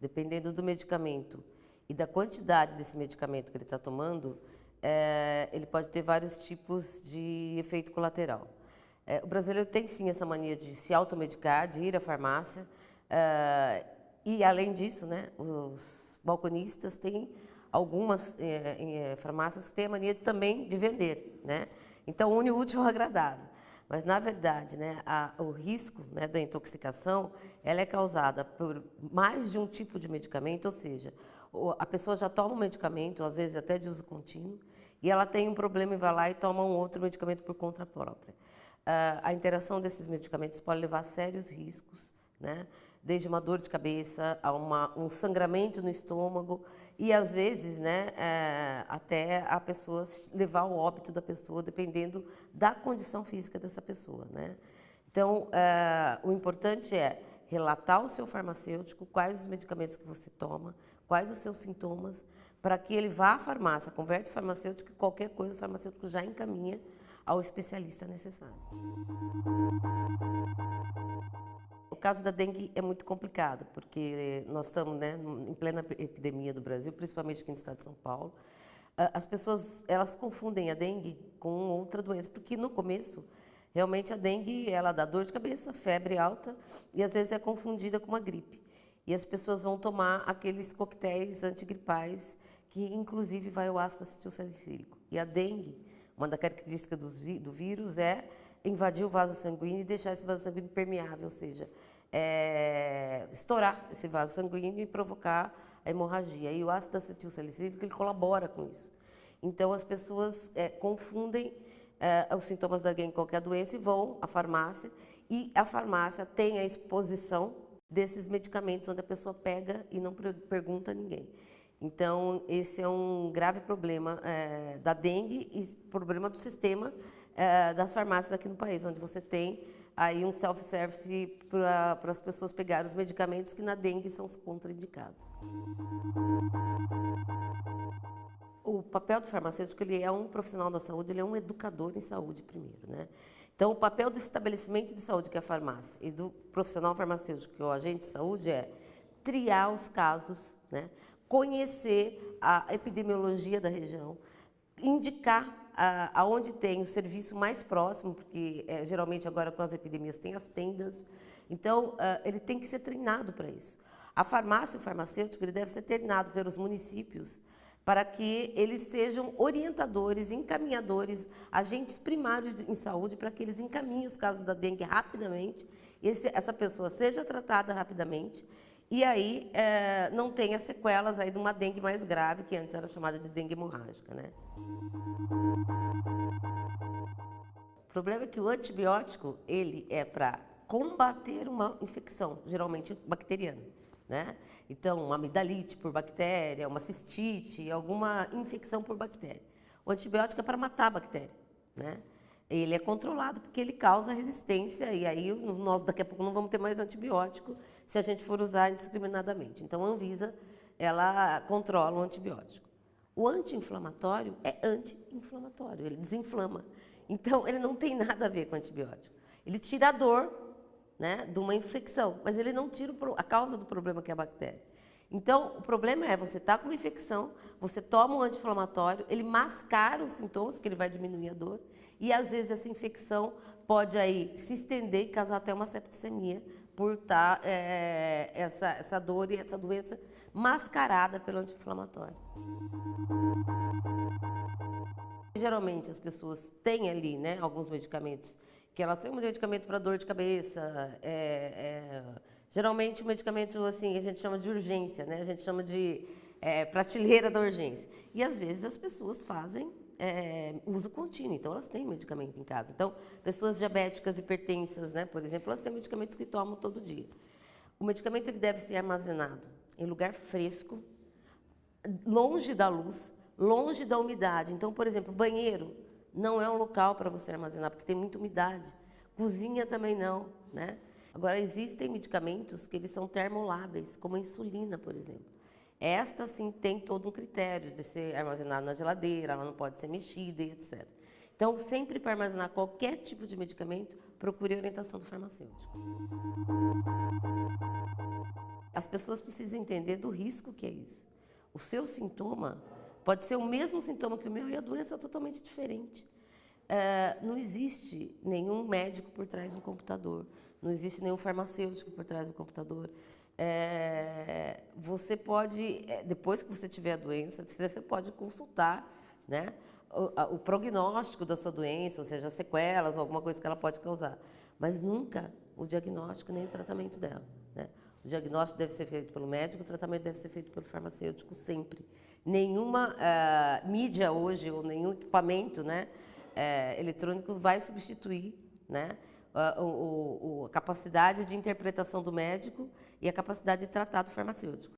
dependendo do medicamento e da quantidade desse medicamento que ele está tomando, ele pode ter vários tipos de efeito colateral. O brasileiro tem sim essa mania de se automedicar, de ir à farmácia, e além disso, né, os balconistas têm algumas farmácias que têm a mania também de vender, né? Então une o útil ao agradável. Mas, na verdade, né, o risco, né, da intoxicação, ela é causada por mais de um tipo de medicamento, ou seja, a pessoa já toma um medicamento, às vezes até de uso contínuo, e ela tem um problema e vai lá e toma um outro medicamento por conta própria. A interação desses medicamentos pode levar a sérios riscos, né? Desde uma dor de cabeça a um sangramento no estômago e, às vezes, né, até a pessoa levar ao óbito da pessoa, dependendo da condição física dessa pessoa, né? Então, o importante é relatar ao seu farmacêutico quais os medicamentos que você toma, quais os seus sintomas, para que ele vá à farmácia, converte o farmacêutico e qualquer coisa o farmacêutico já encaminha ao especialista necessário. O caso da dengue é muito complicado, porque nós estamos, né, em plena epidemia do Brasil, principalmente aqui no estado de São Paulo. As pessoas, elas confundem a dengue com outra doença, porque no começo, realmente a dengue, ela dá dor de cabeça, febre alta, e às vezes é confundida com uma gripe. E as pessoas vão tomar aqueles coquetéis antigripais, que inclusive vai o ácido acetilsalicílico. E a dengue, uma das características do vírus é invadir o vaso sanguíneo e deixar esse vaso sanguíneo permeável, ou seja, estourar esse vaso sanguíneo e provocar a hemorragia. E o ácido acetilsalicílico, ele colabora com isso. Então, as pessoas confundem os sintomas da dengue com qualquer doença e vão à farmácia, e a farmácia tem a exposição desses medicamentos, onde a pessoa pega e não pergunta a ninguém. Então, esse é um grave problema da dengue e problema do sistema das farmácias aqui no país, onde você tem aí um self-service para as pessoas pegarem os medicamentos que na dengue são os contraindicados. O papel do farmacêutico, ele é um profissional da saúde, ele é um educador em saúde primeiro, né? Então, o papel do estabelecimento de saúde, que é a farmácia, e do profissional farmacêutico, que é o agente de saúde, é triar os casos, né? Conhecer a epidemiologia da região, indicar aonde tem o serviço mais próximo, porque geralmente agora com as epidemias tem as tendas, então ele tem que ser treinado para isso. A farmácia e o farmacêutico, ele deve ser treinado pelos municípios para que eles sejam orientadores, encaminhadores, agentes primários em saúde, para que eles encaminhem os casos da dengue rapidamente, essa pessoa seja tratada rapidamente, e aí não tenha sequelas aí de uma dengue mais grave, que antes era chamada de dengue hemorrágica, né? O problema é que o antibiótico, ele é para combater uma infecção, geralmente bacteriana, né? Então, uma amidalite por bactéria, uma cistite, alguma infecção por bactéria. O antibiótico é para matar a bactéria, né? Ele é controlado porque ele causa resistência e aí nós daqui a pouco não vamos ter mais antibiótico se a gente for usar indiscriminadamente. Então, a Anvisa, ela controla o antibiótico. O anti-inflamatório é anti-inflamatório, ele desinflama. Então, ele não tem nada a ver com antibiótico. Ele tira a dor, né, de uma infecção, mas ele não tira a causa do problema, que é a bactéria. Então, o problema é, você está com uma infecção, você toma um anti-inflamatório, ele mascara os sintomas, porque ele vai diminuir a dor, e às vezes essa infecção pode aí se estender e causar até uma septicemia, por estar essa dor e essa doença mascarada pelo anti-inflamatório. Geralmente as pessoas têm ali, né, alguns medicamentos, que elas têm um medicamento para dor de cabeça, geralmente um medicamento assim, a gente chama de urgência, né, a gente chama de prateleira da urgência. E às vezes as pessoas fazem uso contínuo, então elas têm medicamento em casa. Então, pessoas diabéticas, hipertensas, né, por exemplo, elas têm medicamentos que tomam todo dia. O medicamento ele deve ser armazenado em lugar fresco, longe da luz, longe da umidade. Então, por exemplo, banheiro não é um local para você armazenar, porque tem muita umidade. Cozinha também não, né? Agora, existem medicamentos que eles são termoláveis, como a insulina, por exemplo. Esta, sim, tem todo um critério de ser armazenada na geladeira, ela não pode ser mexida e etc. Então, sempre para armazenar qualquer tipo de medicamento, procure a orientação do farmacêutico. as pessoas precisam entender do risco que é isso. O seu sintoma pode ser o mesmo sintoma que o meu e a doença é totalmente diferente. Não existe nenhum médico por trás de um computador, não existe nenhum farmacêutico por trás do computador. Você pode, depois que você tiver a doença, você pode consultar, né, o prognóstico da sua doença, ou seja, sequelas, alguma coisa que ela pode causar, mas nunca o diagnóstico nem o tratamento dela, né? O diagnóstico deve ser feito pelo médico, o tratamento deve ser feito pelo farmacêutico sempre. Nenhuma mídia hoje, ou nenhum equipamento, né, eletrônico vai substituir, né, a capacidade de interpretação do médico e a capacidade de tratar do farmacêutico.